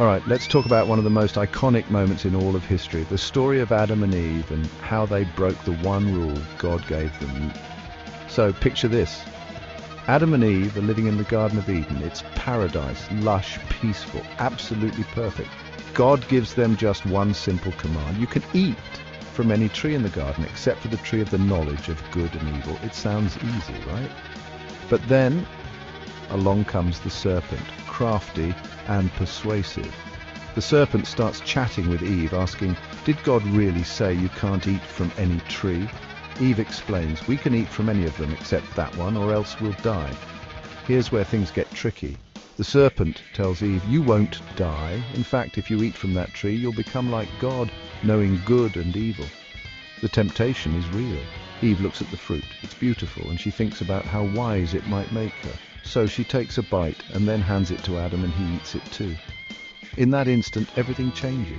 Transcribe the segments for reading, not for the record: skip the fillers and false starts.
All right, let's talk about one of the most iconic moments in all of history, the story of Adam and Eve and how they broke the one rule God gave them. So picture this. Adam and Eve are living in the Garden of Eden. It's paradise, lush, peaceful, absolutely perfect. God gives them just one simple command. You can eat from any tree in the garden except for the tree of the knowledge of good and evil. It sounds easy, right? But then along comes the serpent, crafty and persuasive. The serpent starts chatting with Eve, asking, "Did God really say you can't eat from any tree?" Eve explains, "We can eat from any of them except that one, or else we'll die." Here's where things get tricky. The serpent tells Eve, "You won't die. In fact, if you eat from that tree, you'll become like God, knowing good and evil." The temptation is real. Eve looks at the fruit. It's beautiful, and she thinks about how wise it might make her. So she takes a bite and then hands it to Adam, and he eats it too. In that instant, everything changes.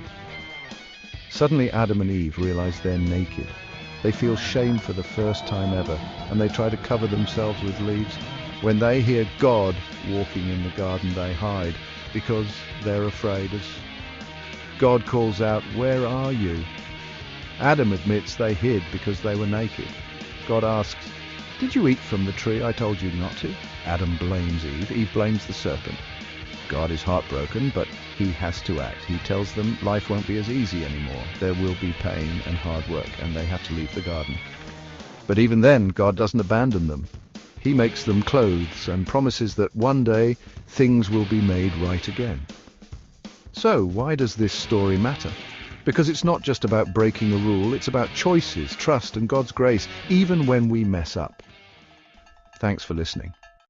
Suddenly, Adam and Eve realize they're naked. They feel shame for the first time ever, and they try to cover themselves with leaves. When they hear God walking in the garden, they hide because they're afraid. As God calls out, "Where are you?" Adam admits they hid because they were naked. God asks, "Did you eat from the tree I told you not to?" Adam blames Eve. Eve blames the serpent. God is heartbroken, but he has to act. He tells them life won't be as easy anymore. There will be pain and hard work, and they have to leave the garden. But even then, God doesn't abandon them. He makes them clothes and promises that one day things will be made right again. So, why does this story matter? Because it's not just about breaking a rule, it's about choices, trust, and God's grace, even when we mess up. Thanks for listening.